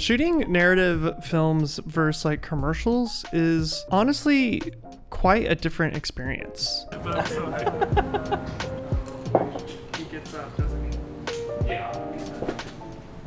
Shooting narrative films versus like commercials is honestly quite a different experience. But I'm so he gets up, doesn't he? Yeah.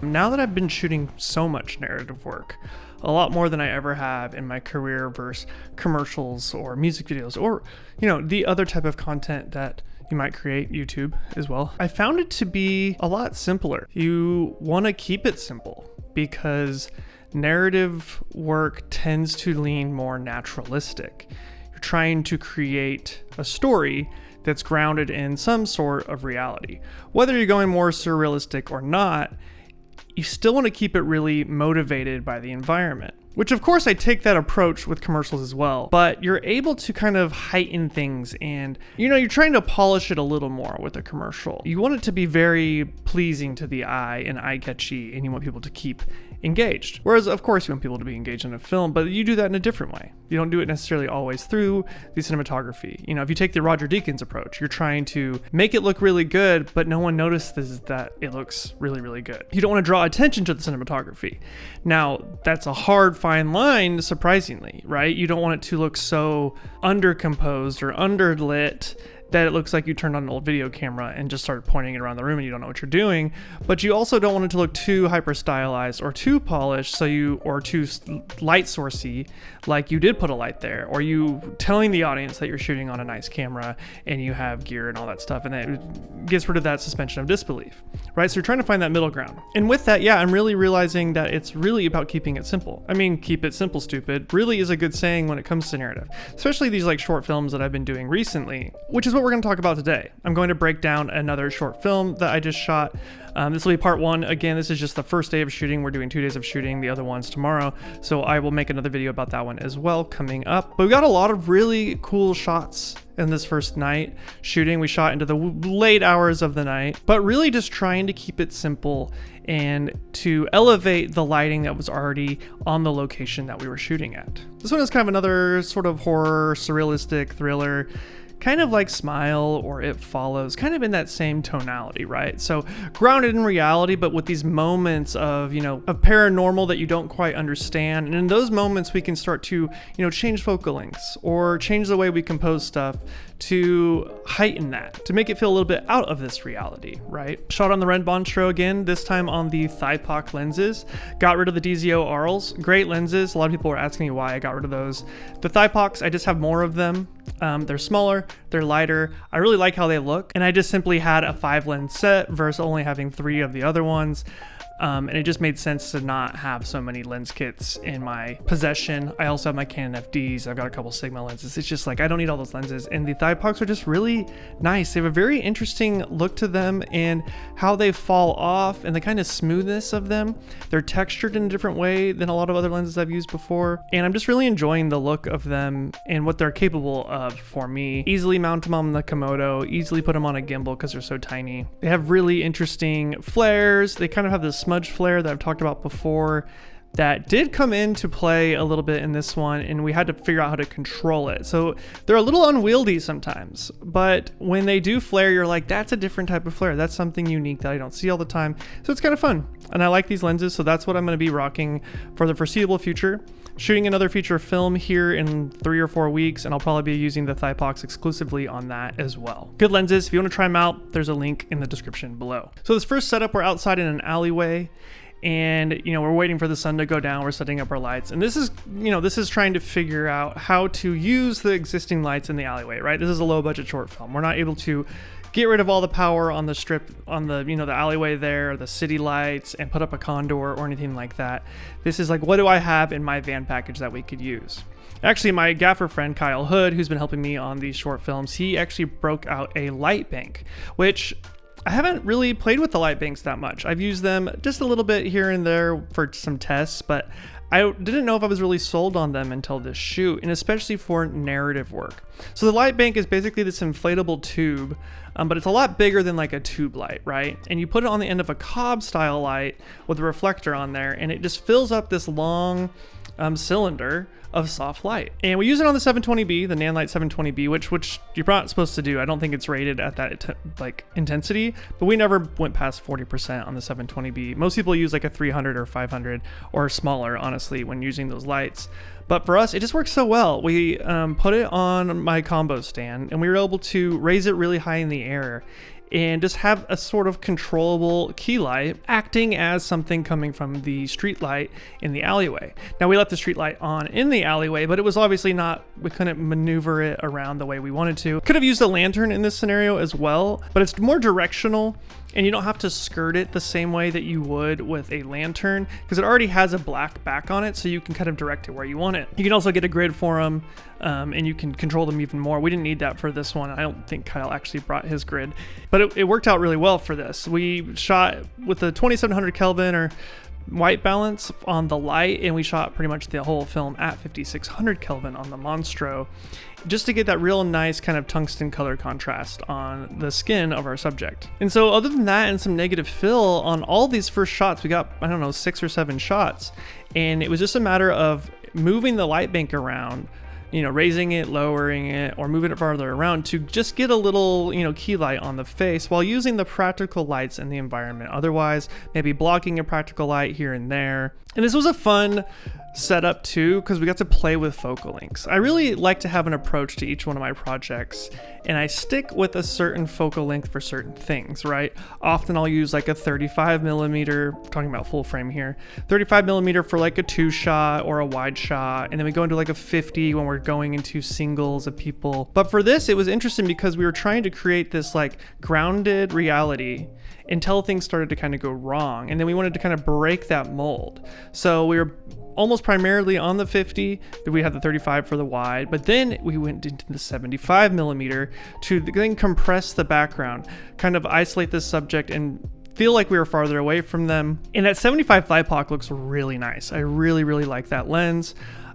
Now that I've been shooting so much narrative work, a lot more than I ever have in my career versus commercials or music videos or, you know, the other type of content that you might create, YouTube as well, I found it to be a lot simpler. You want to keep it simple because narrative work tends to lean more naturalistic. You're trying to create a story that's grounded in some sort of reality. Whether you're going more surrealistic or not, you still want to keep it really motivated by the environment. Which of course I take that approach with commercials as well, but you're able to kind of heighten things and, you know, you're trying to polish it a little more with a commercial. You want it to be very pleasing to the eye and eye-catchy, and you want people to keep engaged. Whereas of course you want people to be engaged in a film, but you do that in a different way. You don't do it necessarily always through the cinematography. You know, if you take the Roger Deakins approach, you're trying to make it look really good, but no one notices that it looks really, really good. You don't want to draw attention to the cinematography. Now, that's a hard fine line, surprisingly, right? You don't want it to look so undercomposed or underlit that it looks like you turned on an old video camera and just started pointing it around the room and you don't know what you're doing. But you also don't want it to look too hyper stylized or too polished, or too light sourcey, like you did put a light there, or you telling the audience that you're shooting on a nice camera and you have gear and all that stuff, and it gets rid of that suspension of disbelief, right? So you're trying to find that middle ground. And with that, yeah, I'm really realizing that it's really about keeping it simple. I mean, keep it simple, stupid, really is a good saying when it comes to narrative, especially these like short films that I've been doing recently, which is what we're going to talk about today. I'm going to break down another short film that I just shot. This will be part one. Again, this is just the first day of shooting. We're doing 2 days of shooting. The other one's tomorrow. So I will make another video about that one as well coming up. But we got a lot of really cool shots in this first night shooting. We shot into the late hours of the night, but really just trying to keep it simple and to elevate the lighting that was already on the location that we were shooting at. This one is kind of another sort of horror, surrealistic thriller, kind of like Smile or It Follows, kind of in that same tonality, right? So grounded in reality, but with these moments of, you know, of paranormal that you don't quite understand. And in those moments, we can start to, you know, change focal lengths or change the way we compose stuff to heighten that, to make it feel a little bit out of this reality, right? Shot on the Ren Bonstro again, this time on the Thighpoc lenses. Got rid of the DZO Arls. Great lenses. A lot of people were asking me why I got rid of those. The Thighpocs, I just have more of them. They're smaller, they're lighter. I really like how they look. And I just simply had a 5 lens set versus only having 3 of the other ones. And it just made sense to not have so many lens kits in my possession. I also have my Canon FDs. I've got a couple Sigma lenses. It's just like, I don't need all those lenses. And the Thighpocs are just really nice. They have a very interesting look to them and how they fall off and the kind of smoothness of them. They're textured in a different way than a lot of other lenses I've used before. And I'm just really enjoying the look of them and what they're capable of for me. Easily mount them on the Komodo, easily put them on a gimbal because they're so tiny. They have really interesting flares. They kind of have this smudge flare that I've talked about before that did come into play a little bit in this one, and we had to figure out how to control it. So they're a little unwieldy sometimes, but when they do flare, you're like, that's a different type of flare. That's something unique that I don't see all the time. So it's kind of fun. And I like these lenses, so that's what I'm going to be rocking for the foreseeable future. Shooting another feature film here in 3 or 4 weeks, and I'll probably be using the Thighpocs exclusively on that as well. Good lenses. If you want to try them out, there's a link in the description below. So this first setup, we're outside in an alleyway, and you know, we're waiting for the sun to go down. We're setting up our lights, and this is, you know, this is trying to figure out how to use the existing lights in the alleyway, right? This is a low budget short film. We're not able to get rid of all the power on the strip, on the, you know, the alleyway there, the city lights, and put up a condor or anything like that. This is like, what do I have in my van package that we could use? Actually, my gaffer friend Kyle Hood, who's been helping me on these short films, he actually broke out a light bank, which I haven't really played with the light banks that much. I've used them just a little bit here and there for some tests, but I didn't know if I was really sold on them until this shoot, and especially for narrative work. So the light bank is basically this inflatable tube, but it's a lot bigger than like a tube light, right? And you put it on the end of a Cobb style light with a reflector on there, and it just fills up this long cylinder of soft light. And we use it on the 720B, the Nanlite 720B, which you're not supposed to do. I don't think it's rated at that intensity, but we never went past 40% on the 720B. Most people use like a 300 or 500 or smaller, honestly, when using those lights. But for us, it just works so well. We put it on my combo stand, and we were able to raise it really high in the air and just have a sort of controllable key light acting as something coming from the street light in the alleyway. Now, we left the street light on in the alleyway, but it was obviously not, we couldn't maneuver it around the way we wanted to. Could have used a lantern in this scenario as well, but it's more directional, and you don't have to skirt it the same way that you would with a lantern, because it already has a black back on it, so you can kind of direct it where you want it. You can also get a grid for them, and you can control them even more. We didn't need that for this one. I don't think Kyle actually brought his grid, but it worked out really well for this. We shot with the 2700 Kelvin or white balance on the light, and we shot pretty much the whole film at 5600 Kelvin on the Monstro, just to get that real nice kind of tungsten color contrast on the skin of our subject. And so other than that and some negative fill on all these first shots, we got, I don't know, 6 or 7 shots, and it was just a matter of moving the light bank around, you know, raising it, lowering it, or moving it farther around to just get a little, you know, key light on the face while using the practical lights in the environment. Otherwise, maybe blocking a practical light here and there. And this was a fun setup too, because we got to play with focal lengths. I really like to have an approach to each one of my projects, and I stick with a certain focal length for certain things, right? Often I'll use like a 35 millimeter, talking about full frame here, 35 millimeter for like a 2-shot or a wide shot, and then we go into like a 50 when we're going into singles of people. But for this, it was interesting because we were trying to create this like grounded reality until things started to kind of go wrong, and then we wanted to kind of break that mold. So we were almost primarily on the 50, we had the 35 for the wide, but then we went into the 75 millimeter to then compress the background, kind of isolate this subject and feel like we were farther away from them. And that 75 Thypoc looks really nice. I really like that lens.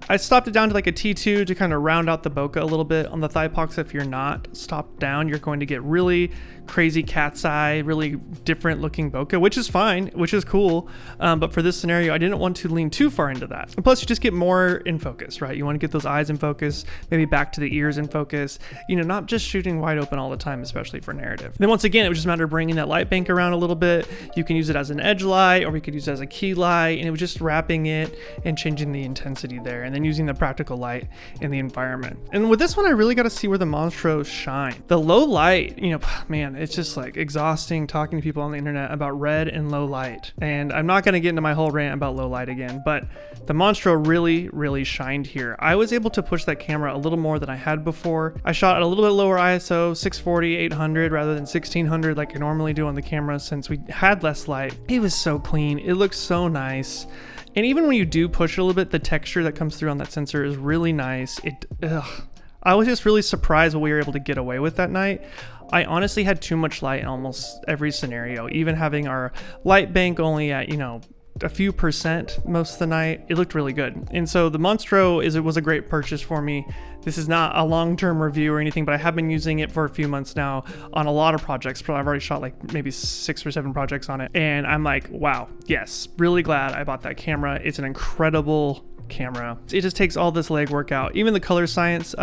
I stopped it down to like a T2 to kind of round out the bokeh a little bit. On the Thypocs, if you're not stopped down, you're going to get really crazy cat's eye, really different looking bokeh, which is fine, which is cool. But for this scenario, I didn't want to lean too far into that. And plus, you just get more in focus, right? You want to get those eyes in focus, maybe back to the ears in focus, you know, not just shooting wide open all the time, especially for narrative. Then once again, it was just a matter of bringing that light bank around a little bit. You can use it as an edge light, or we could use it as a key light, and it was just wrapping it and changing the intensity there, and then using the practical light in the environment. And with this one, I really got to see where the Monstros shine. The low light, you know, man, it's just like exhausting talking to people on the internet about red and low light. And I'm not going to get into my whole rant about low light again, but the Monstro really shined here. I was able to push that camera a little more than I had before. I shot at a little bit lower ISO, 640, 800 rather than 1600 like I normally do on the camera since we had less light. It was so clean. It looks so nice. And even when you do push a little bit, the texture that comes through on that sensor is really nice. I was just really surprised what we were able to get away with that night. I honestly had too much light in almost every scenario, even having our light bank only at, you know, a few percent most of the night. It looked really good. And so the Monstro was a great purchase for me. This is not a long-term review or anything, but I have been using it for a few months now on a lot of projects. I've already shot like maybe 6 or 7 projects on it. And I'm like, wow, yes, really glad I bought that camera. It's an incredible camera. It just takes all this legwork out. Even the color science,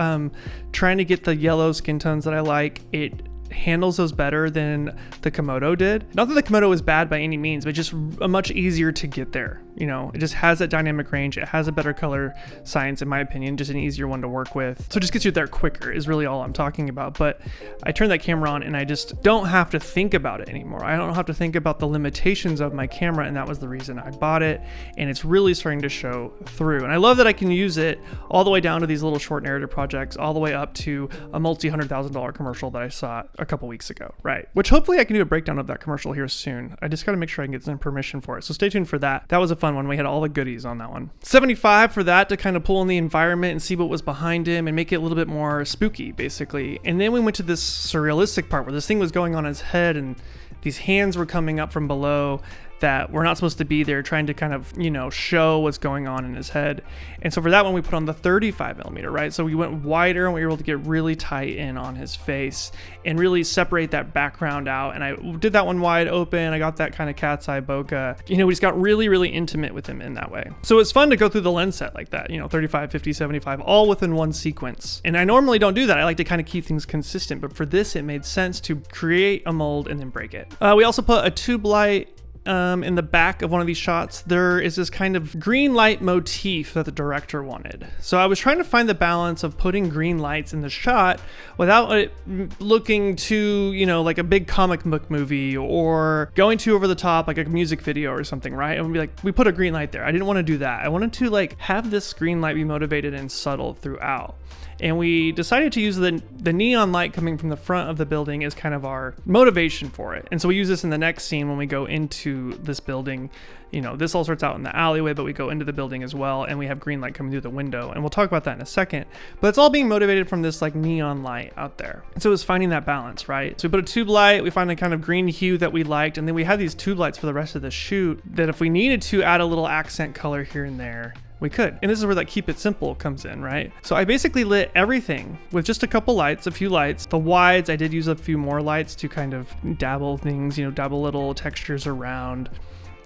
trying to get the yellow skin tones that I like, it handles those better than the Komodo did. Not that the Komodo is bad by any means, but just a much easier to get there. You know, it just has that dynamic range. It has a better color science, in my opinion, just an easier one to work with. So it just gets you there quicker is really all I'm talking about. But I turn that camera on and I just don't have to think about it anymore. I don't have to think about the limitations of my camera, and that was the reason I bought it. And it's really starting to show through. And I love that I can use it all the way down to these little short narrative projects, all the way up to a multi-$100,000 commercial that I saw a couple weeks ago, right? Which hopefully I can do a breakdown of that commercial here soon. I just got to make sure I can get some permission for it. So stay tuned for that. That was a fun one. We had all the goodies on that one. 75 for that to kind of pull in the environment and see what was behind him and make it a little bit more spooky, basically. And then we went to this surrealistic part where this thing was going on his head and these hands were coming up from below. that were not supposed to be there, trying to kind of, show what's going on in his head. And so for that one, we put on the 35mm, right? So we went wider and we were able to get really tight in on his face and really separate that background out. And I did that one wide open. I got that kind of cat's eye bokeh. We just got really, really intimate with him in that way. So it's fun to go through the lens set like that, 35, 50, 75, all within one sequence. And I normally don't do that. I like to kind of keep things consistent, but for this, it made sense to create a mold and then break it. We also put a tube light in the back of one of these shots. There is this kind of green light motif that the director wanted. So I was trying to find the balance of putting green lights in the shot without it looking too, like a big comic book movie or going too over the top, like a music video or something, right? And we put a green light there. I didn't want to do that. I wanted to have this green light be motivated and subtle throughout. And we decided to use the neon light coming from the front of the building as kind of our motivation for it. And so we use this in the next scene when we go into this building. This all starts out in the alleyway, but we go into the building as well, and we have green light coming through the window. And we'll talk about that in a second. But it's all being motivated from this neon light out there. And so it was finding that balance, right? So we put a tube light, we find a kind of green hue that we liked, and then we had these tube lights for the rest of the shoot that if we needed to add a little accent color here and there, we could. And this is where that keep it simple comes in, right? So I basically lit everything with just a couple lights, a few lights. The wides, I did use a few more lights to kind of dabble things, dabble little textures around.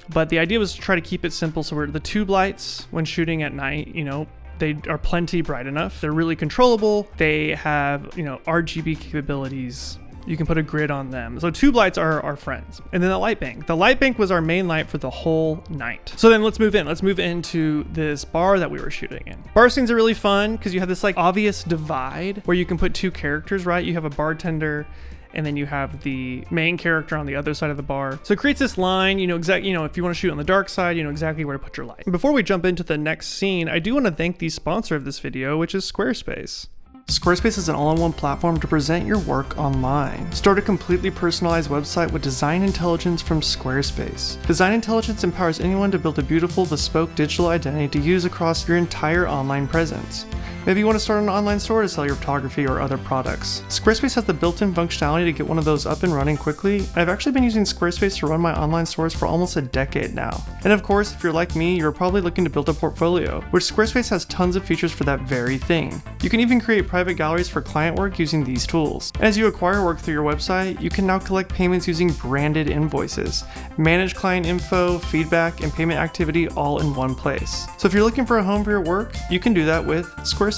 But the idea was to try to keep it simple. So the tube lights when shooting at night, they are plenty bright enough. They're really controllable. They have, RGB capabilities. You can put a grid on them. So tube lights are our friends. And then the light bank. The light bank was our main light for the whole night. So then let's move in. Let's move into this bar that we were shooting in. Bar scenes are really fun because you have this obvious divide where you can put two characters, right? You have a bartender and then you have the main character on the other side of the bar. So it creates this line, if you want to shoot on the dark side, you know exactly where to put your light. Before we jump into the next scene, I do want to thank the sponsor of this video, which is Squarespace. Squarespace is an all-in-one platform to present your work online. Start a completely personalized website with design intelligence from Squarespace. Design intelligence empowers anyone to build a beautiful, bespoke digital identity to use across your entire online presence. Maybe you want to start an online store to sell your photography or other products. Squarespace has the built-in functionality to get one of those up and running quickly. I've actually been using Squarespace to run my online stores for almost a decade now. And of course, if you're like me, you're probably looking to build a portfolio, which Squarespace has tons of features for that very thing. You can even create private galleries for client work using these tools. And as you acquire work through your website, you can now collect payments using branded invoices, manage client info, feedback, and payment activity all in one place. So if you're looking for a home for your work, you can do that with Squarespace.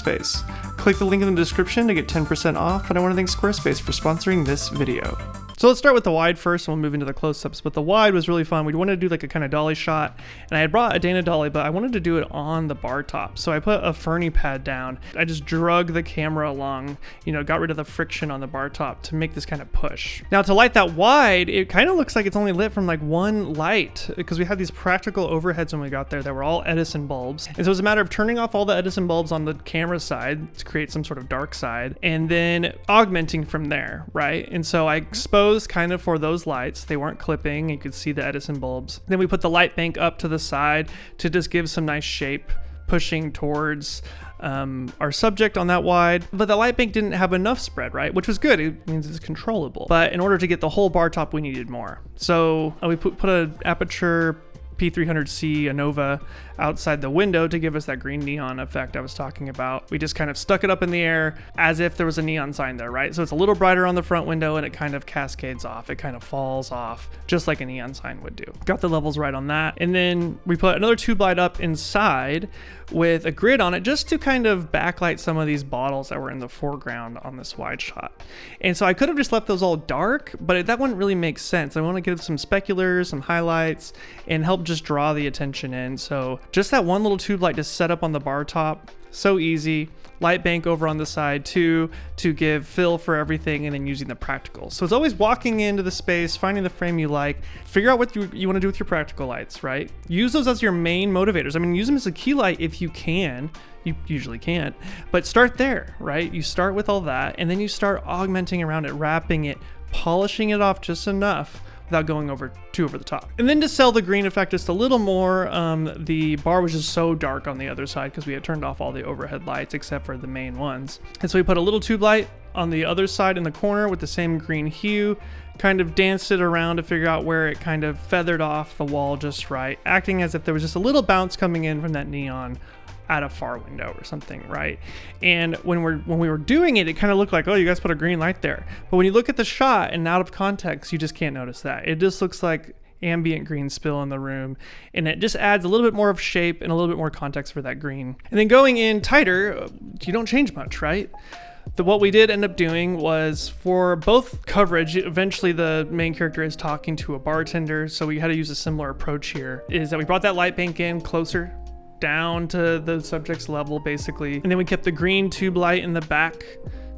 Click the link in the description to get 10% off, and I want to thank Squarespace for sponsoring this video. So let's start with the wide first, and we'll move into the close-ups. But the wide was really fun. We wanted to do a kind of dolly shot, and I had brought a Dana dolly, but I wanted to do it on the bar top. So I put a Fernie pad down. I just drug the camera along, got rid of the friction on the bar top to make this kind of push. Now to light that wide, it kind of looks like it's only lit from one light because we had these practical overheads when we got there that were all Edison bulbs. And so it was a matter of turning off all the Edison bulbs on the camera side to create some sort of dark side, and then augmenting from there, right? And so I exposed kind of for those lights. They weren't clipping. You could see the Edison bulbs. Then we put the light bank up to the side to just give some nice shape pushing towards our subject on that wide. But the light bank didn't have enough spread, right? Which was good. It means it's controllable. But in order to get the whole bar top, we needed more. So we put an aperture P300C ANOVA outside the window to give us that green neon effect I was talking about. We just kind of stuck it up in the air as if there was a neon sign there, right? So it's a little brighter on the front window and it kind of cascades off. It kind of falls off just like a neon sign would do. Got the levels right on that. And then we put another tube light up inside with a grid on it just to kind of backlight some of these bottles that were in the foreground on this wide shot. And so I could have just left those all dark, but that wouldn't really make sense. I want to give some speculars, some highlights, and help just draw the attention in. So just that one little tube light just set up on the bar top, so easy. Light bank over on the side too, to give fill for everything, and then using the practicals. So it's always walking into the space, finding the frame you like, figure out what you want to do with your practical lights, right? Use those as your main motivators. I mean, use them as a key light if you can. You usually can't, but start there, right? You start with all that, and then you start augmenting around it, wrapping it, polishing it off just enough without going too over the top. And then to sell the green effect just a little more, the bar was just so dark on the other side because we had turned off all the overhead lights except for the main ones. And so we put a little tube light on the other side in the corner with the same green hue kind of danced it around to figure out where it kind of feathered off the wall just right, acting as if there was just a little bounce coming in from that neon at a far window or something, right? And when we were doing it, it kind of looked like, oh, you guys put a green light there. But when you look at the shot and out of context, you just can't notice that. It just looks like ambient green spill in the room, and it just adds a little bit more of shape and a little bit more context for that green. And then going in tighter, you don't change much, right? What we did end up doing was, for both coverage, eventually the main character is talking to a bartender, so we had to use a similar approach here, is that we brought that light bank in closer down to the subject's level basically, and then we kept the green tube light in the back,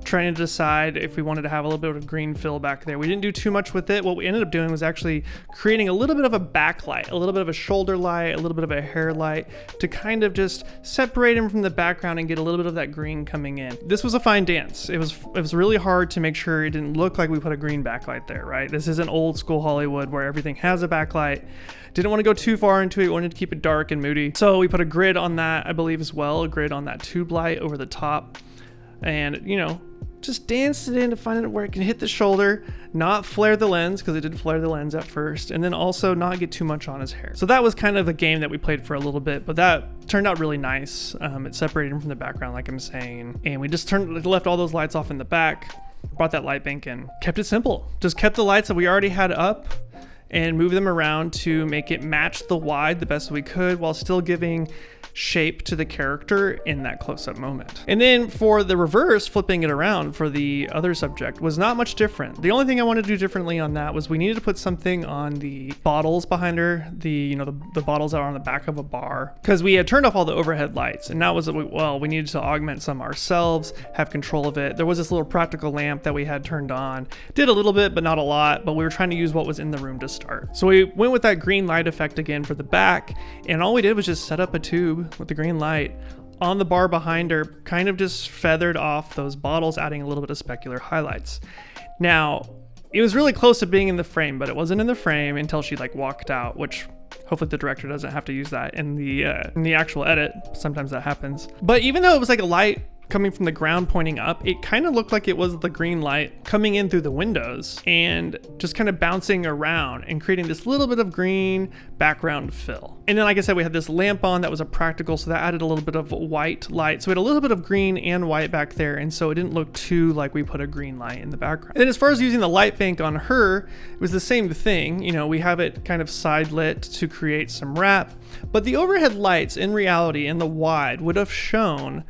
trying to decide if we wanted to have a little bit of green fill back there. We didn't do too much with it. What we ended up doing was actually creating a little bit of a backlight, a little bit of a shoulder light, a little bit of a hair light, to kind of just separate him from the background and get a little bit of that green coming in. This was a fine dance. It was really hard to make sure it didn't look like we put a green backlight there, right? This isn't old school Hollywood where everything has a backlight. Didn't want to go too far into it, wanted to keep it dark and moody. So we put a grid on that, I believe, as well, a grid on that tube light over the top. And, you know, just danced it in to find out where it can hit the shoulder, not flare the lens, because it did flare the lens at first, and then also not get too much on his hair. So that was kind of the game that we played for a little bit, but that turned out really nice. It separated him from the background, like I'm saying, and we just left all those lights off in the back, brought that light bank in, kept it simple, just kept the lights that we already had up and moved them around to make it match the wide the best we could, while still giving shape to the character in that close-up moment. And then for the reverse, flipping it around for the other subject was not much different. The only thing I wanted to do differently on that was we needed to put something on the bottles behind her, the bottles that are on the back of a bar, because we had turned off all the overhead lights, and that was, well, we needed to augment some ourselves, have control of it. There was this little practical lamp that we had turned on. Did a little bit, but not a lot, but we were trying to use what was in the room to start. So we went with that green light effect again for the back, and all we did was just set up a tube with the green light on the bar behind her, kind of just feathered off those bottles, adding a little bit of specular highlights. Now, it was really close to being in the frame, but it wasn't in the frame until she like walked out, which hopefully the director doesn't have to use that in the actual edit. Sometimes that happens. But even though it was like a light coming from the ground pointing up, it kind of looked like it was the green light coming in through the windows and just kind of bouncing around and creating this little bit of green background fill. And then, like I said, we had this lamp on that was a practical, so that added a little bit of white light. So we had a little bit of green and white back there, and so it didn't look too like we put a green light in the background. And then as far as using the light bank on her, it was the same thing. You know, we have it kind of side lit to create some wrap, but the overhead lights in reality in the wide would have shown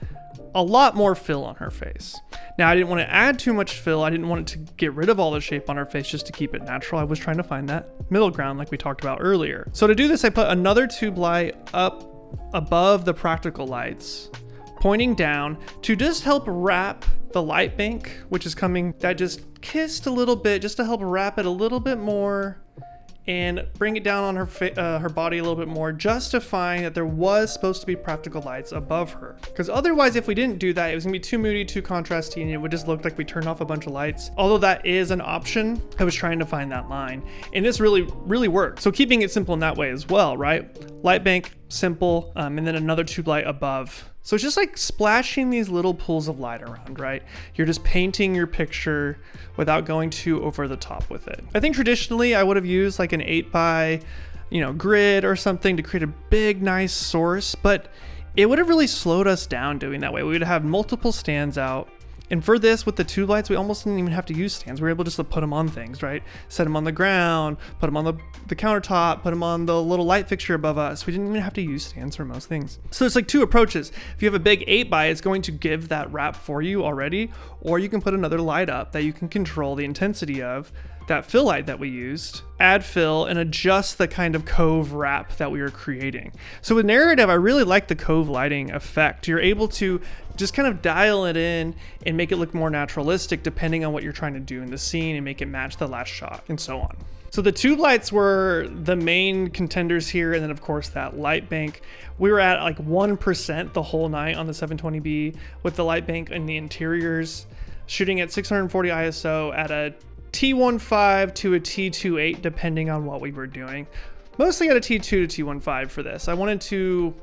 a lot more fill on her face. Now, I didn't want to add too much fill. I didn't want it to get rid of all the shape on her face just to keep it natural. I was trying to find that middle ground like we talked about earlier. So to do this, I put another tube light up above the practical lights, pointing down to just help wrap the light bank, which is coming, that just kissed a little bit just to help wrap it a little bit more and bring it down on her body a little bit more, justifying that there was supposed to be practical lights above her. Because otherwise, if we didn't do that, it was gonna be too moody, too contrasty, and it would just look like we turned off a bunch of lights. Although that is an option, I was trying to find that line. And this really, really worked. So keeping it simple in that way as well, right? Light bank, simple, and then another tube light above. So it's just like splashing these little pools of light around, right? You're just painting your picture without going too over the top with it. I think traditionally I would have used like an 8x, grid or something to create a big, nice source, but it would have really slowed us down doing that way. We would have multiple stands out. And for this, with the tube lights, we almost didn't even have to use stands. We were able just to put them on things, right? Set them on the ground, put them on the countertop, put them on the little light fixture above us. We didn't even have to use stands for most things. So there's like two approaches. If you have a big 8x, it's going to give that wrap for you already, or you can put another light up that you can control the intensity of, that fill light that we used, add fill, and adjust the kind of cove wrap that we were creating. So with narrative, I really like the cove lighting effect. You're able to just kind of dial it in and make it look more naturalistic depending on what you're trying to do in the scene and make it match the last shot and so on. So the tube lights were the main contenders here, and then of course that light bank. We were at like 1% the whole night on the 720B with the light bank in the interiors, shooting at 640 ISO at a T1.5 to a T2.8 depending on what we were doing. Mostly at a T2 to T1.5 for this. I wanted to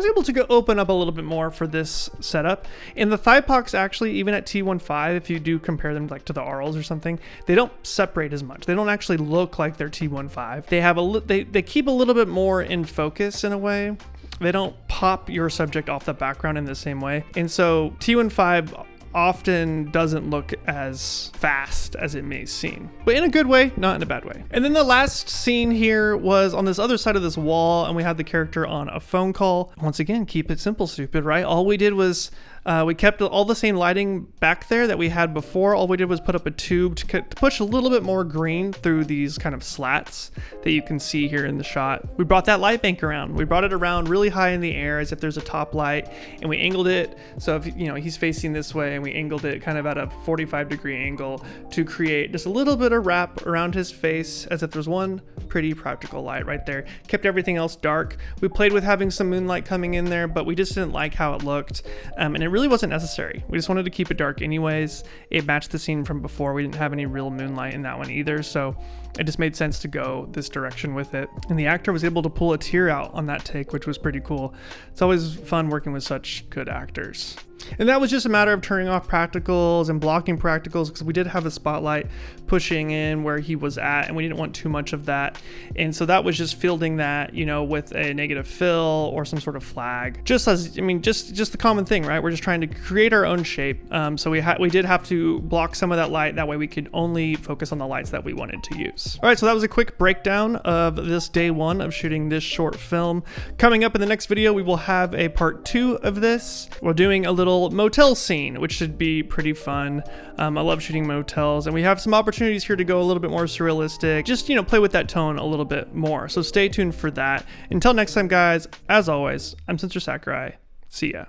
was able to open up a little bit more for this setup. And the thigh pocks actually, even at T15, if you do compare them like to the Arls or something, they don't separate as much. They don't actually look like they're T15. They have they keep a little bit more in focus in a way. They don't pop your subject off the background in the same way. And so T15 often doesn't look as fast as it may seem, but in a good way, not in a bad way. And then the last scene here was on this other side of this wall, and we had the character on a phone call. Once again, keep it simple, stupid, right? All we did was we kept all the same lighting back there that we had before. All we did was put up a tube to push a little bit more green through these kind of slats that you can see here in the shot. We brought that light bank around. We brought it around really high in the air as if there's a top light, and we angled it. So if he's facing this way, and we angled it kind of at a 45-degree angle to create just a little bit of wrap around his face as if there's one pretty practical light right there. Kept everything else dark. We played with having some moonlight coming in there, but we just didn't like how it looked. And it really wasn't necessary. We just wanted to keep it dark anyways. It matched the scene from before. We didn't have any real moonlight in that one either, so it just made sense to go this direction with it. And the actor was able to pull a tear out on that take, which was pretty cool. It's always fun working with such good actors. And that was just a matter of turning off practicals and blocking practicals, because we did have the spotlight pushing in where he was at, and we didn't want too much of that. And so that was just fielding that, with a negative fill or some sort of flag. Just the common thing, right? We're just trying to create our own shape. So we did have to block some of that light. That way we could only focus on the lights that we wanted to use. All right, so that was a quick breakdown of this day one of shooting this short film. Coming up in the next video, we will have a part 2 of this. We're doing a little motel scene, which should be pretty fun. I love shooting motels, and we have some opportunities here to go a little bit more surrealistic, just play with that tone a little bit more. So stay tuned for that. Until next time, guys, as always, I'm Sensor Sakurai. See ya.